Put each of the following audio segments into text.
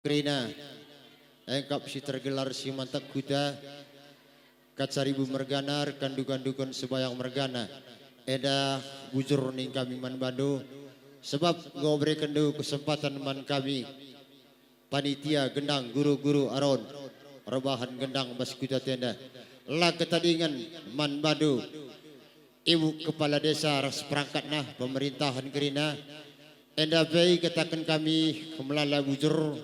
Krina, engkap si tergelar si mantak kuda, kacaribu merganar, kandu-kandukan sebayang mergana, eda bujur ning kami man bando, sebab ngobre kendu kesempatan man kami, panitia gendang guru-guru aron, rebahan gendang bas kuda tenda, lah ketadingan man bando, ibu kepala desa ras perangkat nah pemerintahan Krina, enda pei katakan kami kemelala bujur.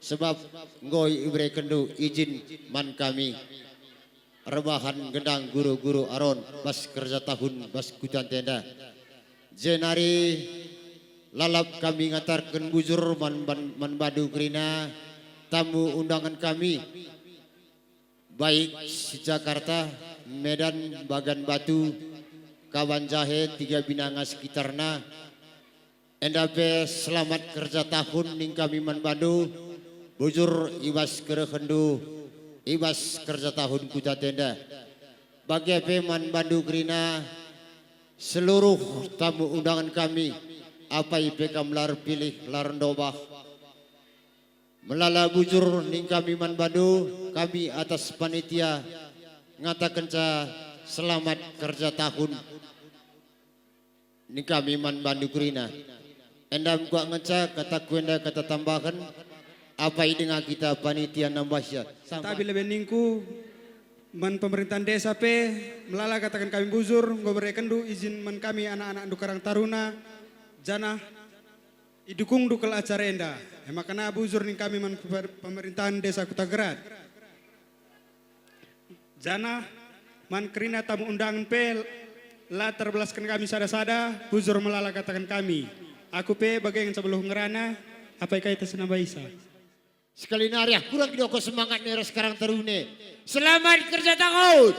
Sebab ngoi ibre kendu izin man kami rebahan gendang guru-guru aron bas kerja tahun bas kutan tenda jenari lalap kami ngatarkan bujur man badu Krina tamu undangan kami baik si Jakarta Medan Bagan Batu Kawan Jahe tiga binanga sekitarna endape selamat kerja tahun ning kami man badu bujur ibas kerekendu ibas kerja tahun kuda tenda bagi peman Bandu Krina seluruh tamu undangan kami apa IPK melar pilih larendobah melala bujur ning kami man Bandu kami atas panitia ngatakan selamat kerja tahun ning kami man Bandu Krina endam gua ngeca kata kuenda kata tambahan apa dengan kita panitia nambahnya tapi lebih ningku man pemerintahan desa pe melala katakan kami buzur ngobrol kendu izin man kami anak-anak Karang Taruna jana idukung dukal acara enda makanya buzur ning kami man pemerintahan desa Kutagerat jana man Krina tamu undangan pe la terbelaskan kami sada-sada buzur melala katakan kami aku pe bagai yang sebelum ngerana apa kaitan senamba isa. Sekali nari kurang doko semangat nih sekarang terune. Selamat kerja tahun.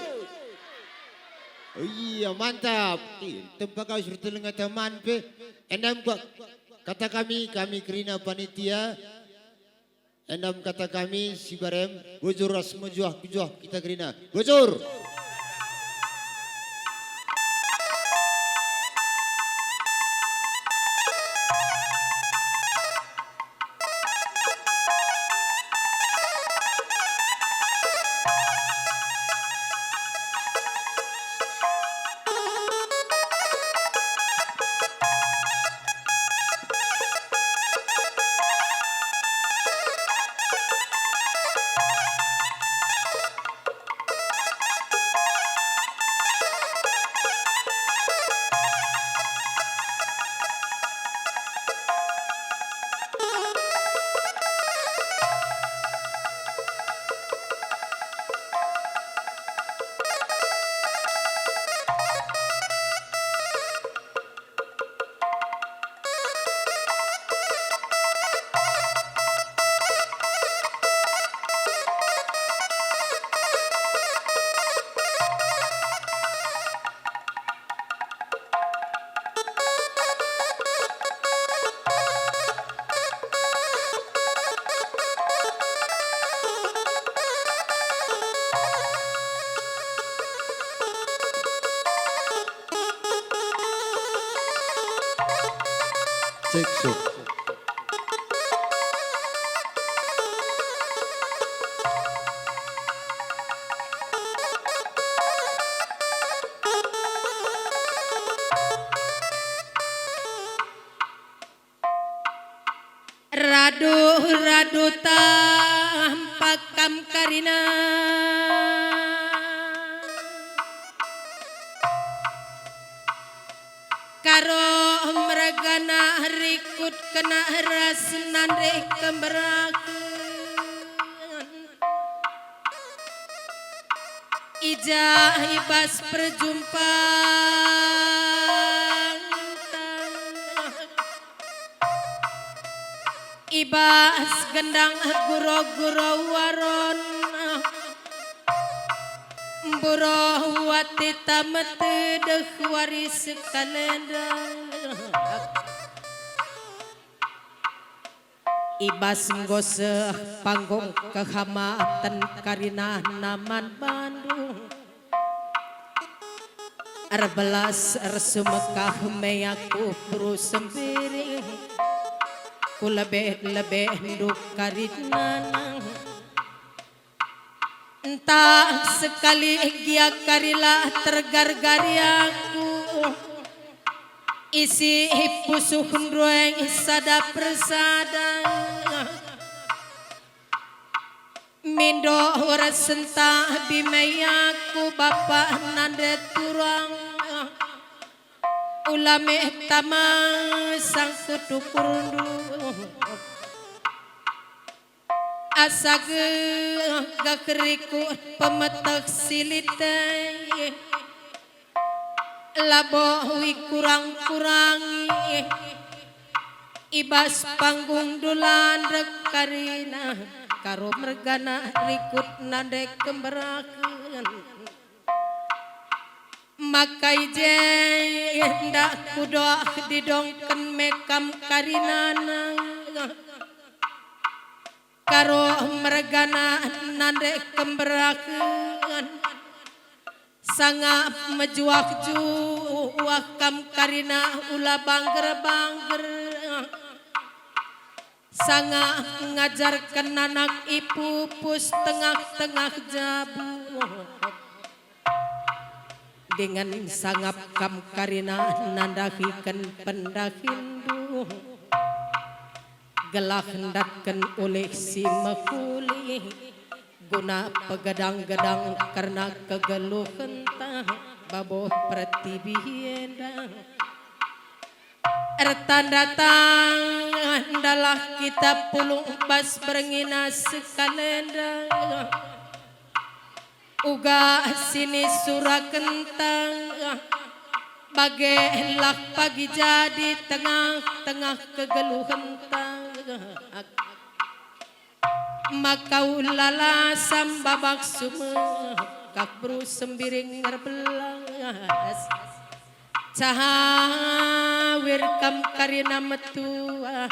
Oh iya mantap. Tempat kau suruh telenga teman pe. Endam kata kami Krina panitia. Endam kata kami si barem bujur ras mejuah kita Krina. Bujur. Cek. Radu tampakam Karina karo meragana rikut kena rasnan rek kemberakeun ijah ibas perjumpaan ibas gendang guro-guro waron buruh wati tamet deh waris kalendang ibas ngose panggung kehamatan Karina naman Bandung Arbelas arsumekah meyaku puru sembiri ku lebih dukarinanang entah sekali gia karilah tergargari aku isi pusuh ruang sada persada mindo resenta bimayaku bapak nande turang ulame tama sang kutukurundu asage gakriku pemetak silitay labowi kurang-kurangi ibas panggung dulan karina karo mergana rikut nande kemberakeun makai je ndak kudoa didongken mekam karinana karo mergana nande kemberakeun sanga mejuak juak kam karina ulah bangger-bangger sanga ngajarkan anak ipupus tengah-tengah jabu dengan sangap kam karina nandahikan pendahindu gelah hendakkan oleh si mekuli guna pegadang-gadang karena kegeluhan tah baboh pertibienda ertan datang adalah kita pulung bas berengina sekalenda uga sini surah kentang bagelah pagi jadi tengah-tengah kegeluhan tah maka ulala sambabak sume kak bru sembiring ngerbelas cahawir kam karina metua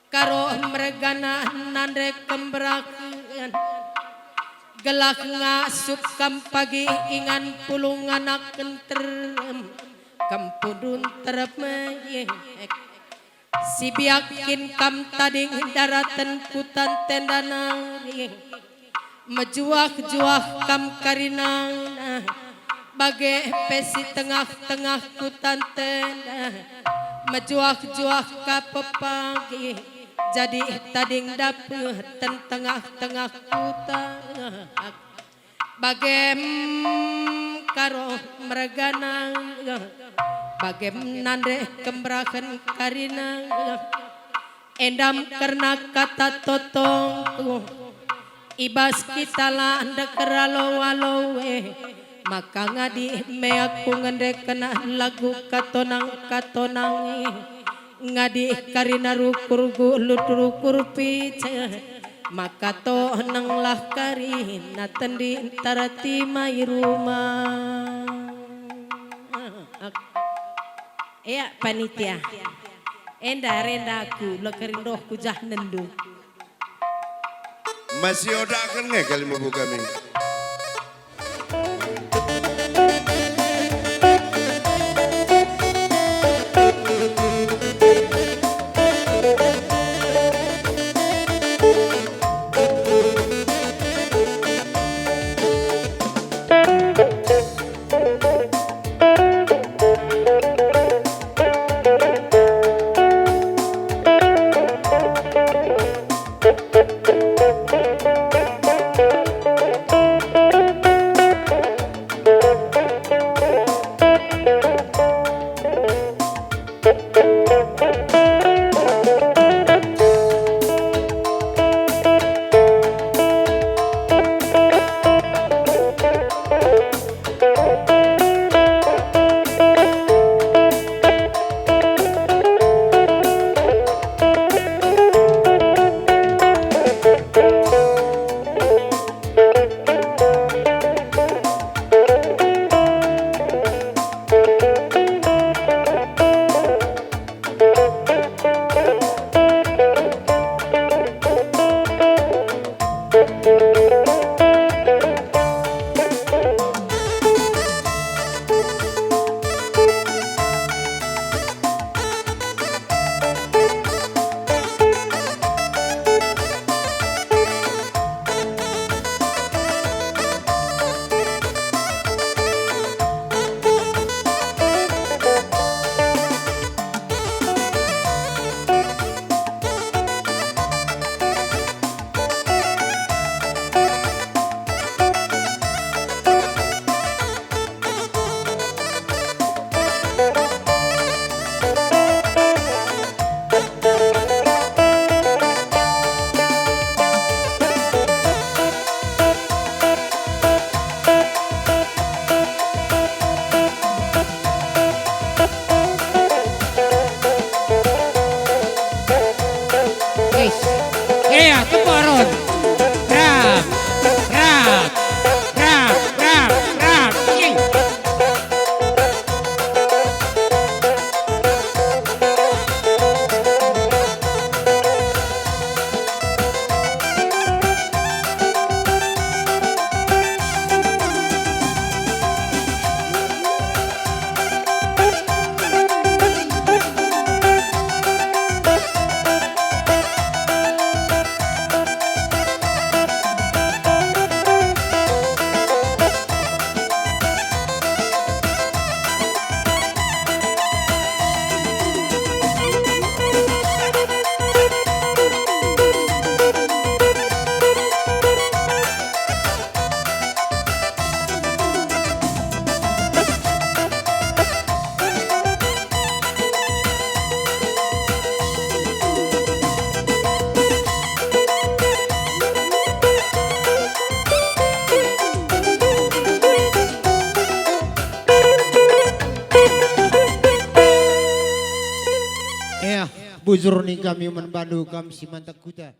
karo mergana nande kemberakeun gelak ngasup kam pagi ingan pulung anak kenterem kampudun termeyek si biakin kam tading daratan putan tendana mejuak-juak kam karina bagai pesi tengah-tengah putan tenda mejuak-juak ka pepagi jadi tading dapet tengah-tengah putan bagem karo mergana bagem nande kemberakan karina endam karena kata totong ibas kita lah anda keralo-walowe maka ngadi meaku ngende kena lagu katonang ngadi karina rukur lutur pica maka to nang lah karina tendi tarati mai rumah ya panitia enda rendaku lekerindoh kujah nendu masih odak kan nggak kali mau kami Iya, temporun. Rap, rap, rap, rap, rap. Yeay. Ya, bujur nih kami manbandu kami si mantak kuda.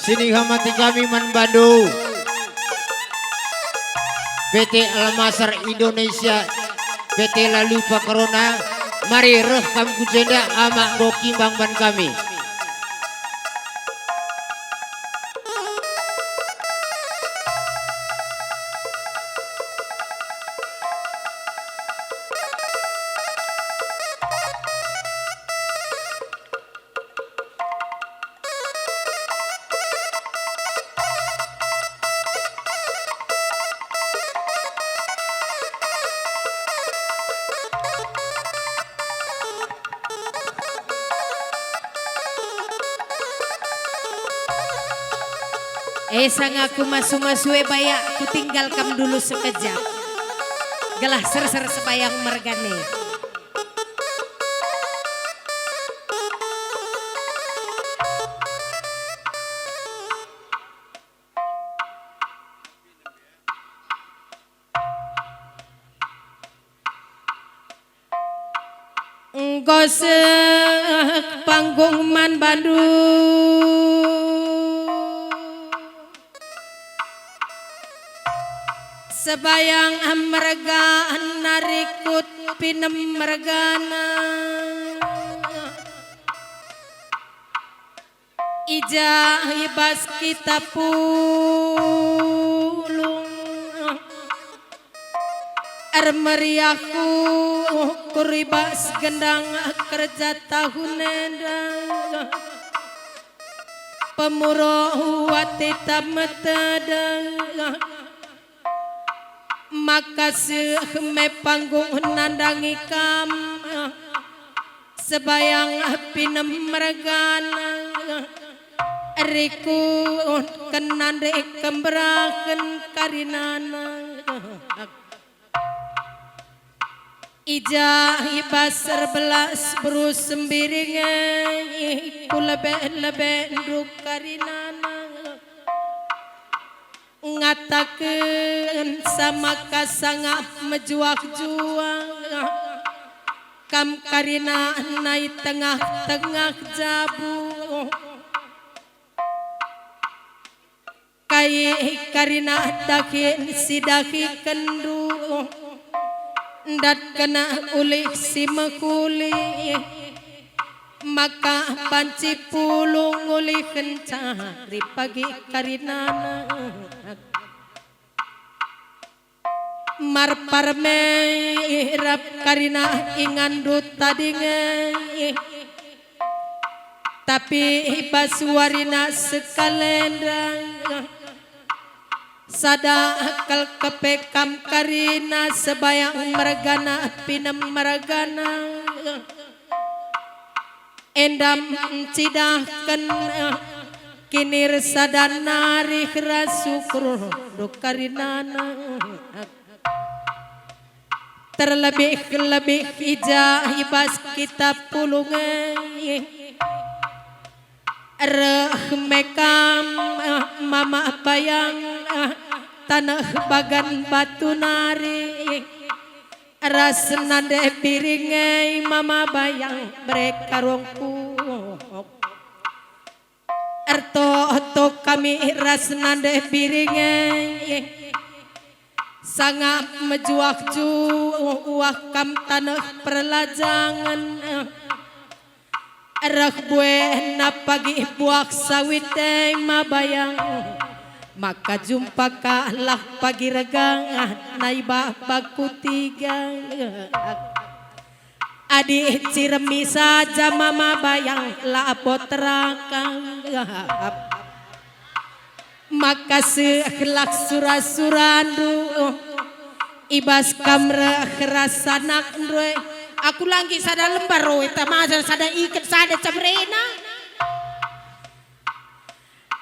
Sini hamati kami manbandu PT Almasar Indonesia, PT Lalupa Corona, mari rekam kujenda amak goki bangban kami. Sang aku masu-masu bayak ku tinggalkan dulu sekejap. Gelah ser-ser sebayang mergane. Gosek panggung man Bandung. Sebayang amergaan narikut pinem mergana ija ibas kita pulung meriaku kuribas gendang kerja tahun endang pemuro watita metedang makasih me panggung nandangi kam sebayang pinem mergana riku kenande kemberaken karinana ija ibasar belas berus sembiringe kulebe-lebe nduk karinana ngatakeun sama kasangah mejuak-juang kam karina naik tengah-tengah jabu kai karina dakin si daki kendu dat kena ulih si mekuli maka panci pulung ulih kencari pagi karinana mar parme rap karina ingandut tadinge tapi basuarina sekalendang sada akal kepekam karina sebayang mergana pinem mergana endam cidahkan kinir sadana rihra syukur dukarinana terlebih-lebih ija ibas kita pulungan mekam mama bayang tanah bagan batu nari ras nade piringai mama bayang mereka rongku erto kami ras nade piringai sangat mejuak juah kam tanah perlajangan erah buena pagi buak sawit mabayang maka jumpa kalah pagi regang naiba baku tiga adik ciremi saja mama bayang lapot terangkan maka sekelak surasurandu ibas kamera kerasanak ndre aku lagi sada lembar roe tamajan sada ikat sada camrena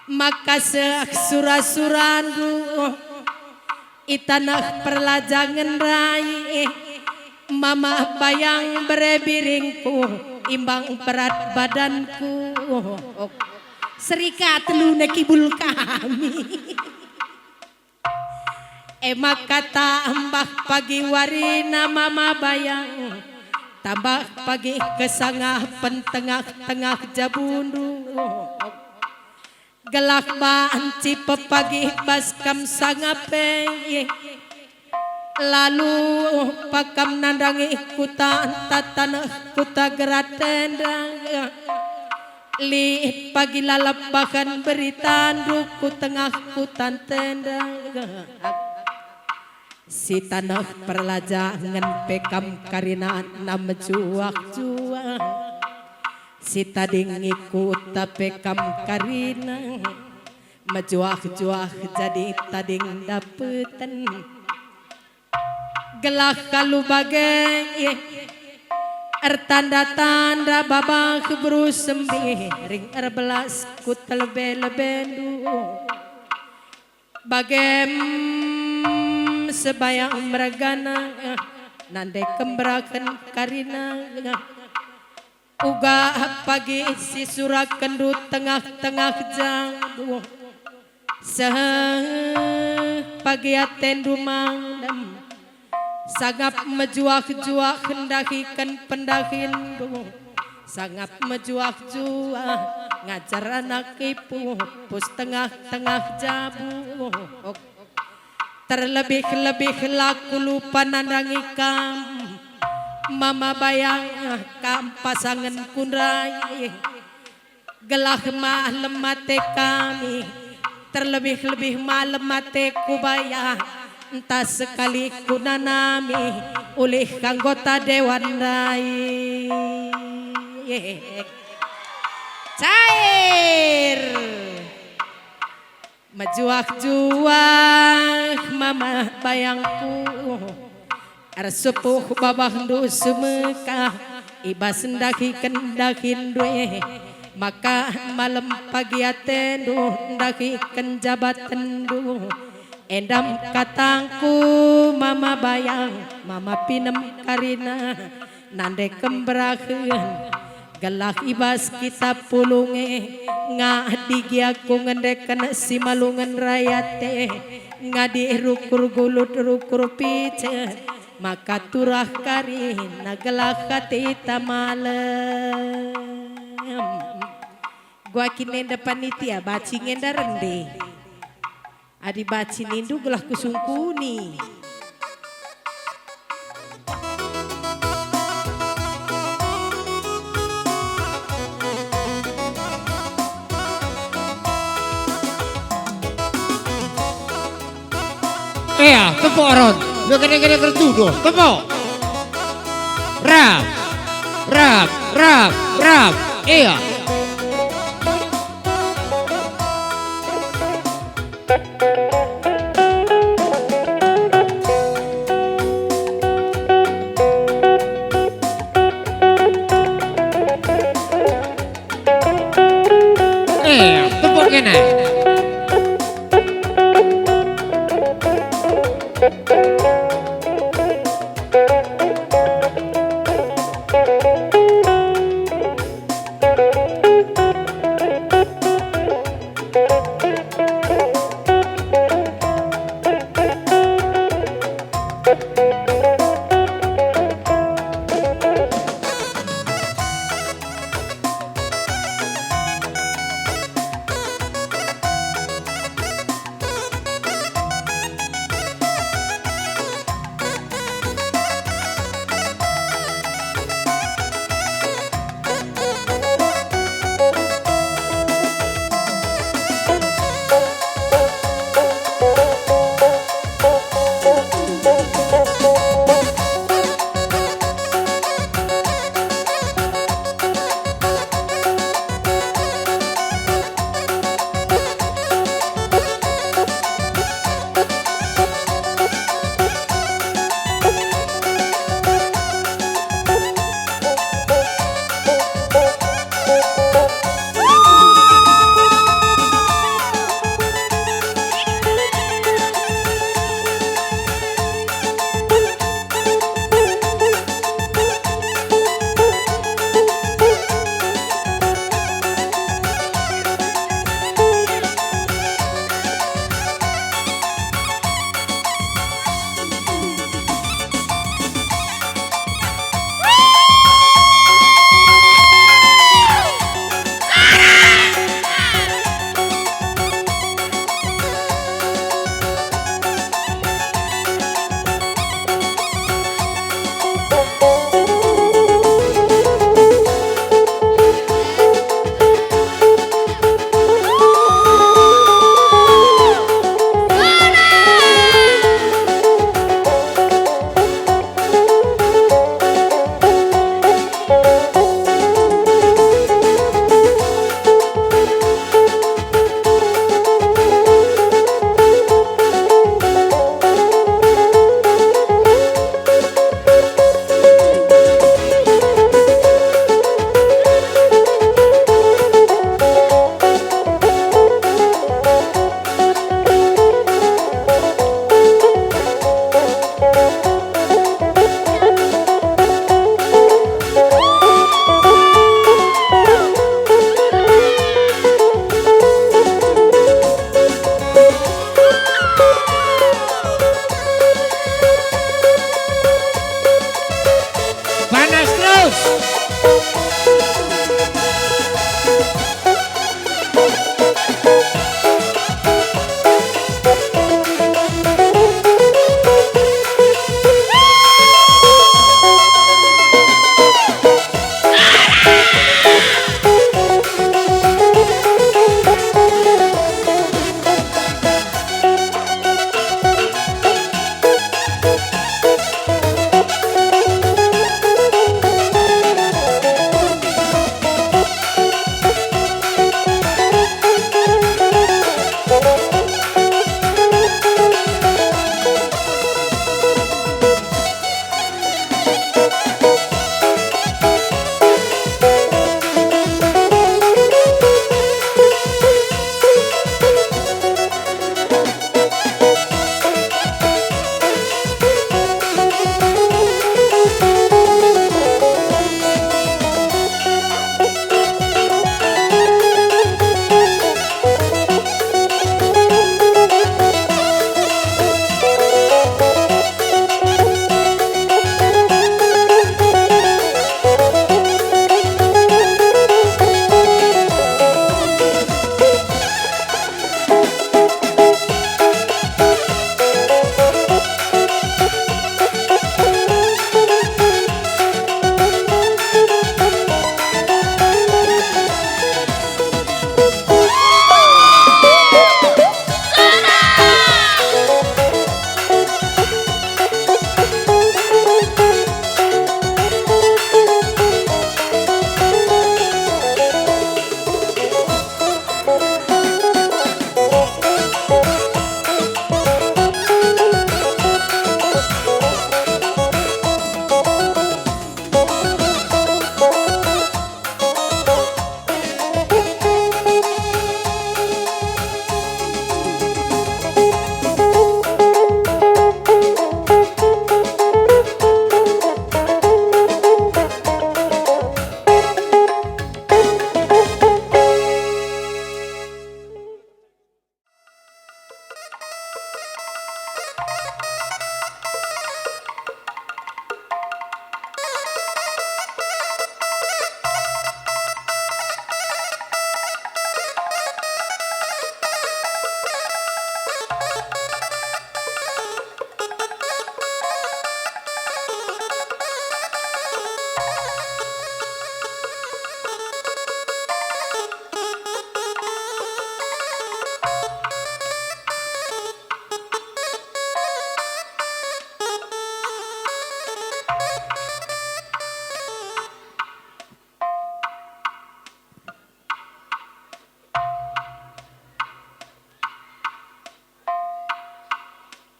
maka surasurandu itanah perlajangan rai mama bayang berebiringku imbang berat badanku serikat luna kibul kami emak kata mbah pagi warina mama bayang tambah pagi kesangah pentengah-tengah jabundu gelak banci pepagi baskam sangape lalu pakam nandangi kuta tanah kuta gerat tendang li pagi lalap bahkan beritandu ku tengah kutan tendang si tanah perlajangan pekam karina nama juak si tading ikut pekam karina mejuak-juak jadi tading dapetan gelak kalu bagai tanda-tanda babak berusembiring erbelas ku telebe-lebendu bagem sebayang meragana nande kemberakan karina uga pagi si surak kendu tengah-tengah jambu pagi atendu mandam sangap mejuak-juak hendakikan pendakin sangap mejuak-juak ngajar anak ibu pus tengah-tengah jabu terlebih-lebih laku lupa nandangi kam mama bayang kam pasangan kunrai gelah malam mate kami terlebih-lebih malam mate kubayang entah sekali kunanami oleh anggota dewan rai cair mejuak-juak mama bayangku arsepuh babah ndu semekah ibas ndakin due maka malam pagi atendu ndakikan jabatan du endam katangku mama bayang mama pinem karina nande kemberakeun gelak ibas kita pulunge ngadigiaku ngendekan si malungan rayate ngadi rukur gulut rukur pice maka turah karina gelak katita malam gua kinenda panitia baci ngenda rende adi baci nindu gelah kusungkuni Iya, tepuk Ron. Lu kena tertuduh. Tepuk. Rap. Iya.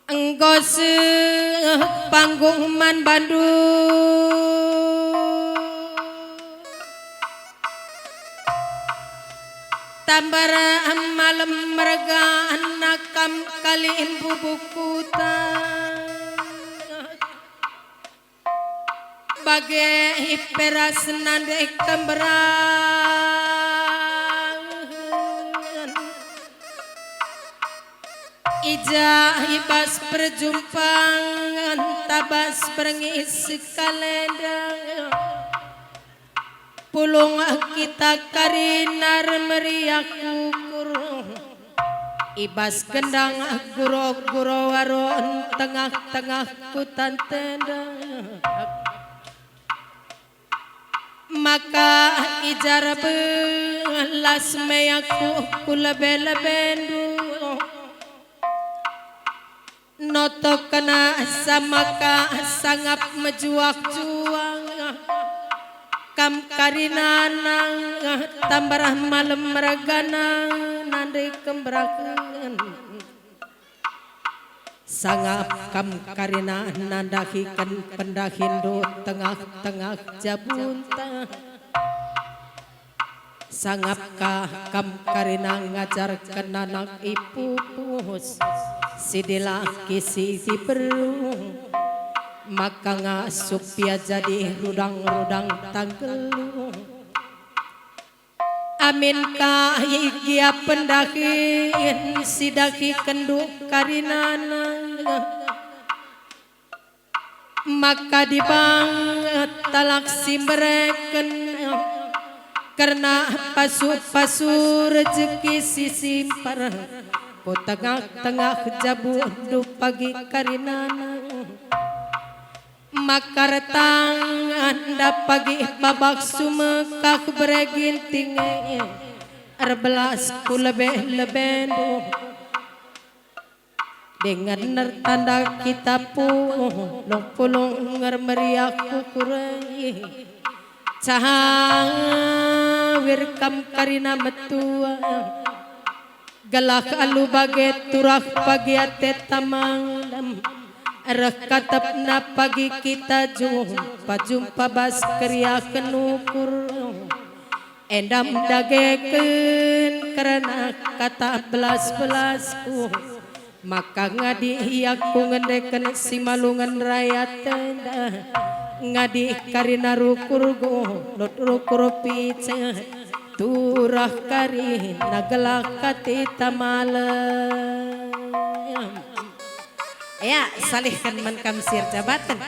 Engko panggung man Bandung tambara malam merga anak kam kaliin bubukutan bagai hiperas nandek temberang ija ibas perjumpaan tabas berngisi kalendang pulung kita karinar meriak kurung ibas gendang guro-guro waron tengah-tengah kutan tendang maka ijar belas meyaku kulebe-lebendu noto kena samaka sangap mejuak-juang kam karinana tambarah malam meragana nandai kemberakan sangap kam karina nandahikan pendahindo tengah-tengah jabunta sangap kam karina ngajarkan anak ipupus sidilah kisi si berung maka ngasup ya jadi rudang-rudang tanggelung amin kahia pendahin sidaki kenduk karinana maka dibang talak simbreken karena pasu rezeki sisimpar po tengah jabu du pagi karinana makartang anda pagi babak sumekak bereginting arbelas ku lebih dengan nertanda kita pulung meriak kukurai cahawir kam karina metua galak alu baget turah pagi ate tamang rekatap na pagi kita jumpa bas kriya kenukur endam dageken karena kata belas-belasku maka ngadi aku ngendeken si malungan rakyat tenda ngadi karina rukurgo lot rukur pica turah kari nagelak katita malam ya salihkan man kamsir jabatan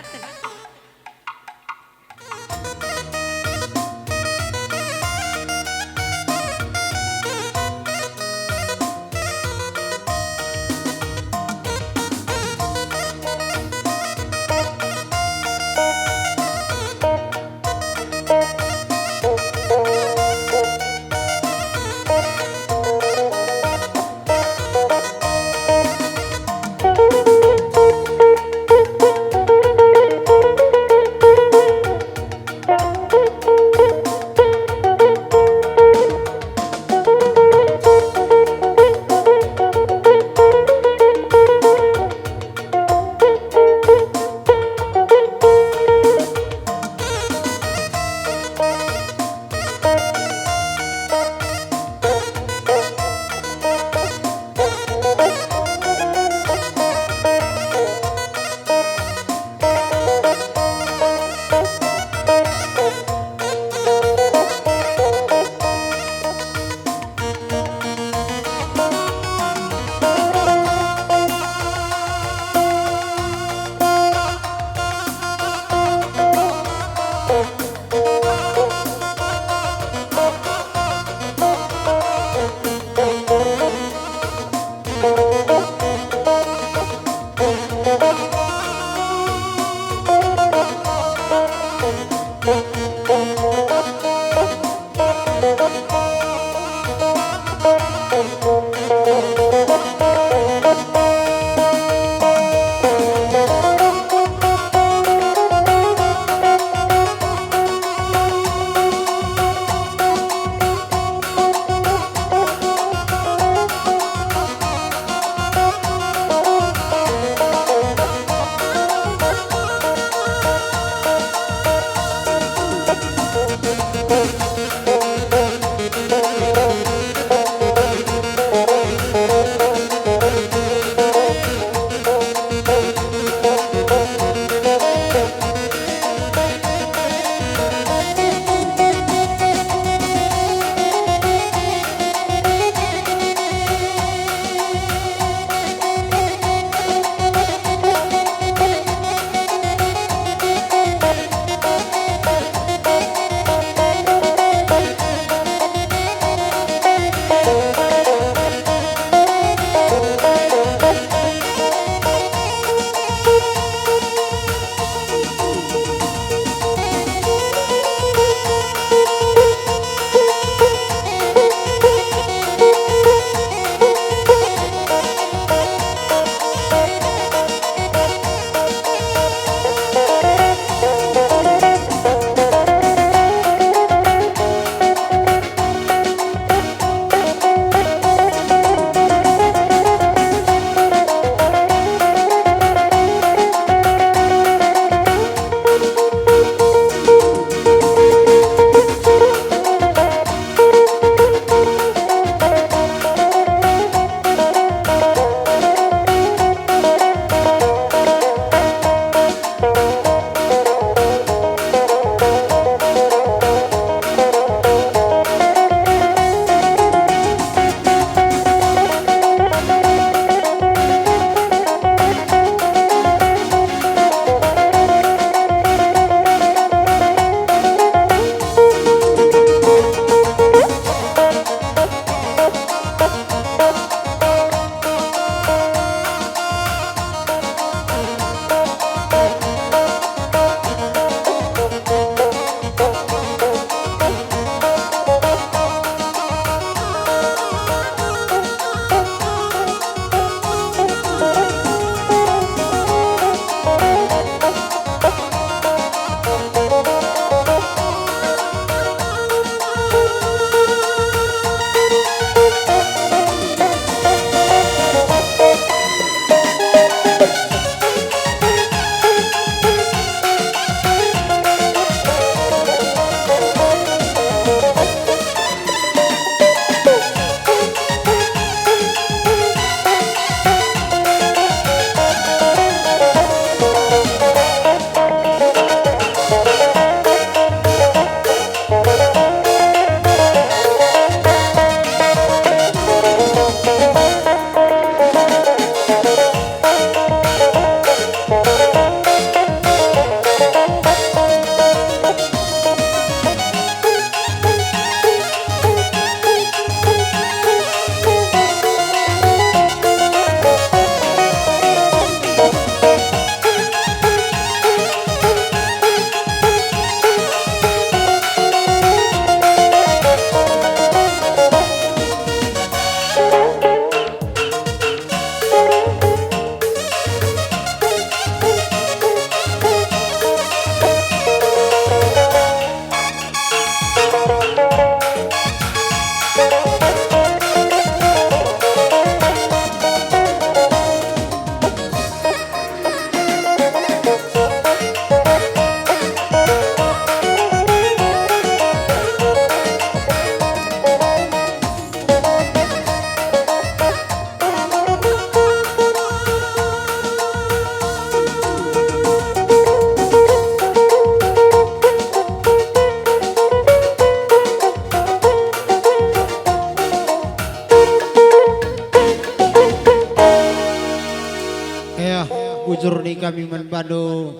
bujur ni kami manbado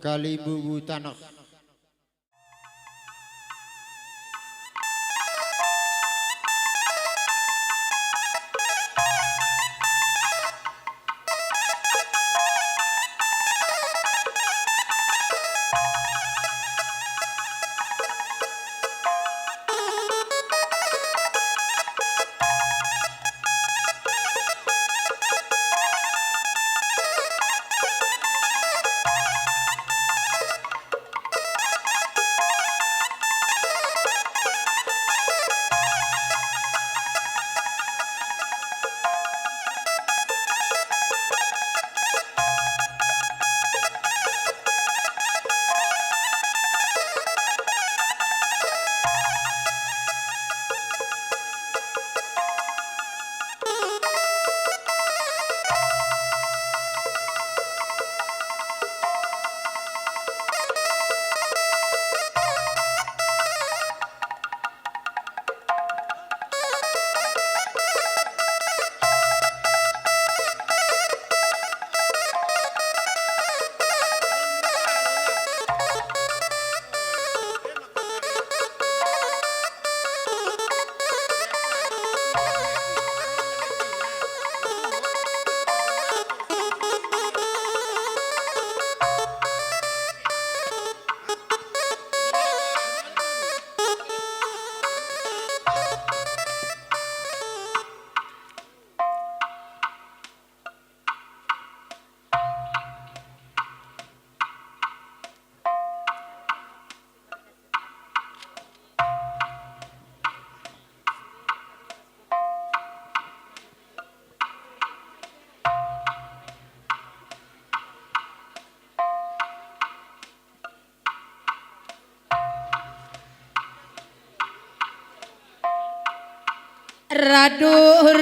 kali bubu tanah.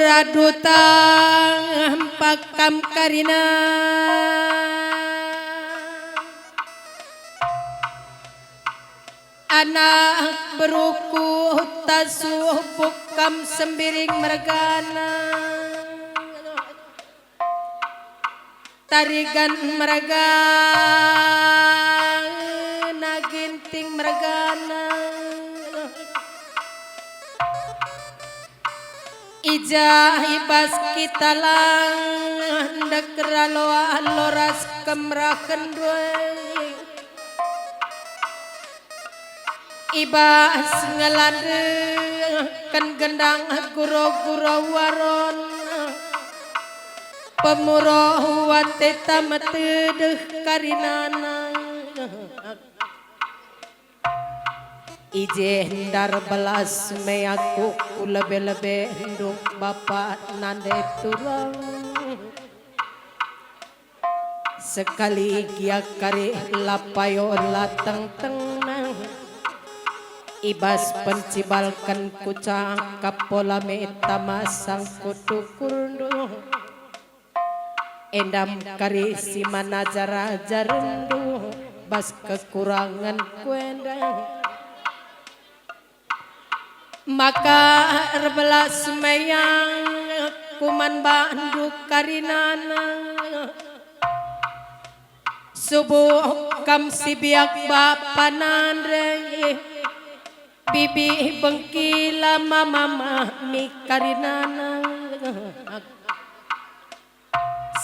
Radu tang pakam karina anak beruku tasuh bukam sembiring mergana tarigan mergana ginting mergana Ija ibas kita lang dekralo loras kemraken due ibas ngelande kan gendang guro-guro waron pemuroh wateta metedeh karinana Ije dar belas meyaku lebe-lebe nduk bapak nande turang sekali gia kari lapayo lateng tenang ibas pencibalkan kucang kapola meta masang kutu kurdu endam kari si manajara jarendu bas kekurangan kuendang maka rebelas meyang kuman bandu karinana subuh kam sibiak bapanan re bibi bengkila mama mi karinana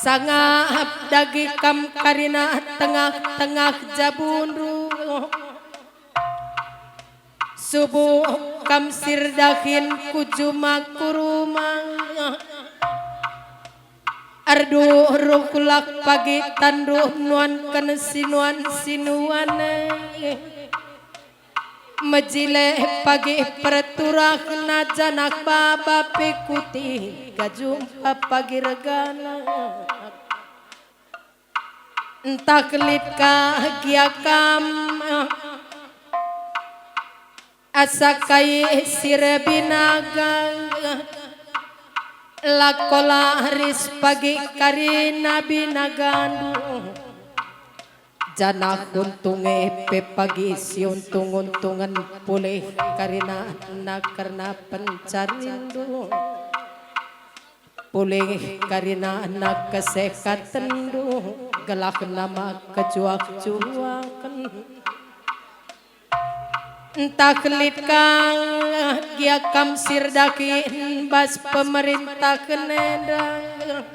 sangap dagi kam karina tengah-tengah jabundu subuh kam sirdahin kujuma kuruma ardu rukulak pagi tanduh nuan kan sinuan majile pagi perturah najanak baba pikuti gajumpa pagi regana entah kelit kagiakam asakai sirebinaga lakola haris pagi karina binagandu jana untunge pe pagi si untung-untungan pulih karina na karena pencarindu pulih karina na kesekatan gelak nama kejuak-juakan entah kelit kang gia kamsir dakin bas pemerintah kenedang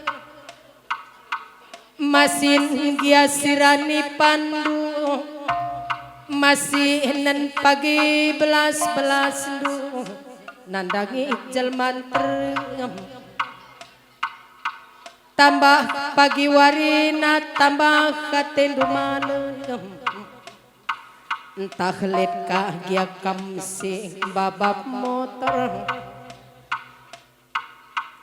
masin gia sirani pandu masih nen pagi belas du nandangi jelman terngem tambah pagi warina tambah katendu malem entah let gia kamsi babab motor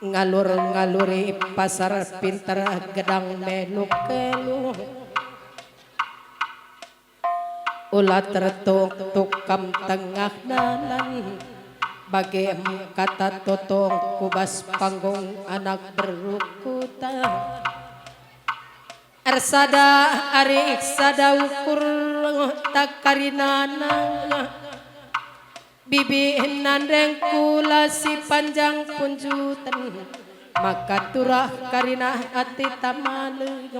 ngalur-ngaluri pasar pinter gedang melu kelu ulah tertuk kam tengah dalan bagi kata totong kubas panggung anak berukutan Ersada ari sada ukur tak karinana bibi nandeng kula si panjang punjutan maka turah karina ati tamalem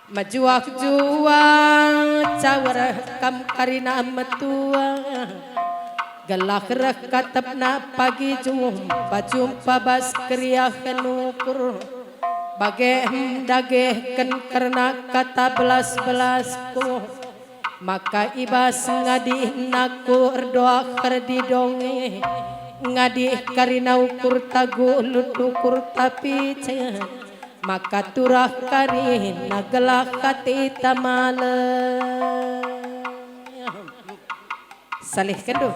majuak juang cawar kam karina metua galak rekatapna pagi jumpa bas kriah kenukur bagai dagehken karena kata belas-belasku maka ibas ngadi naku erdoa kerdi donge ngadi karina ukur tagu lutukur tapi maka turah karina gelak kati tamale salih kendu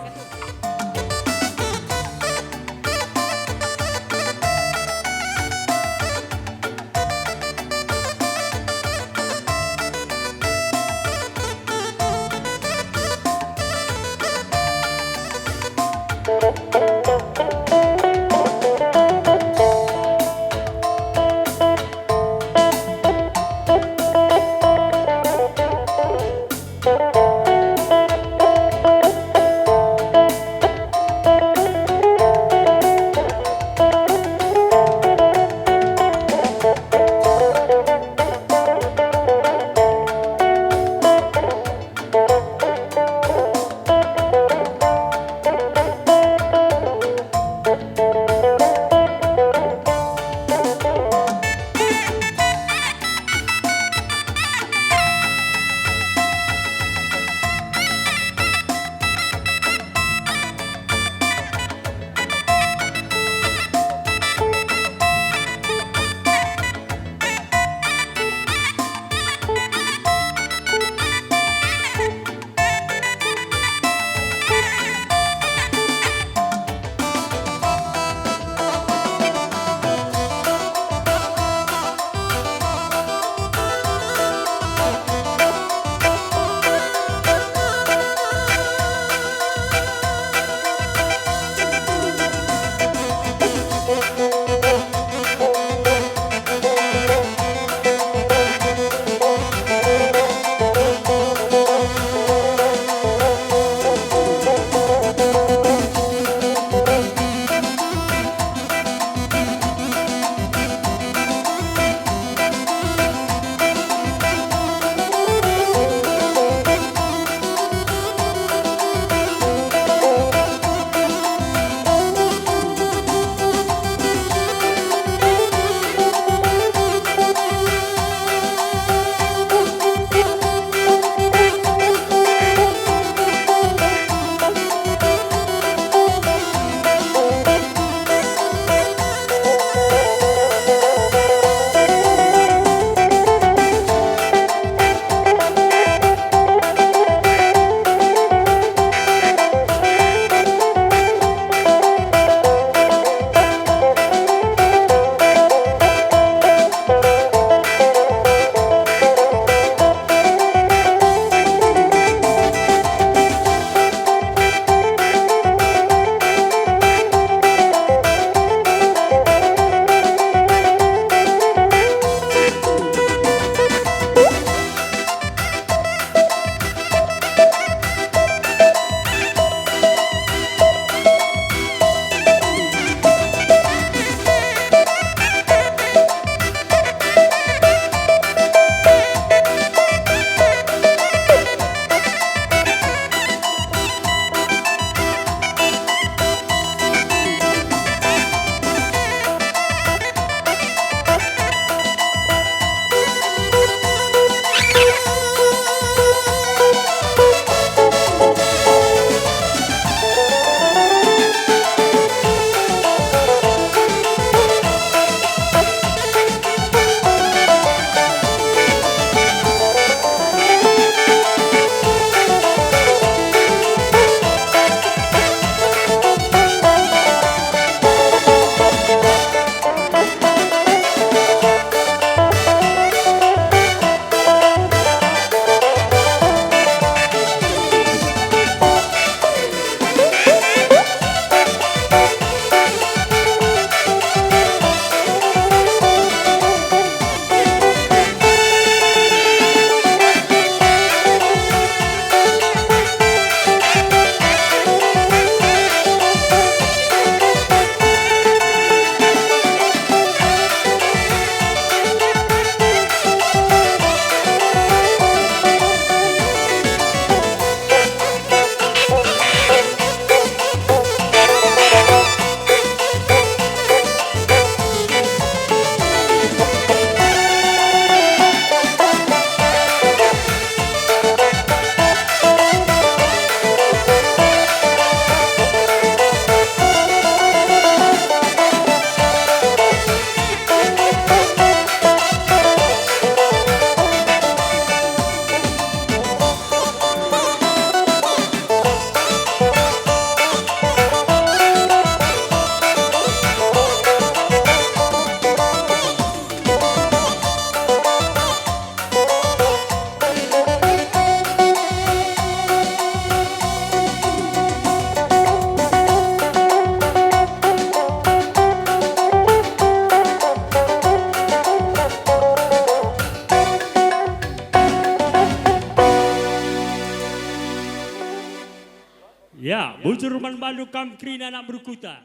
Ya, bujur man balu kam krina nak berkuta.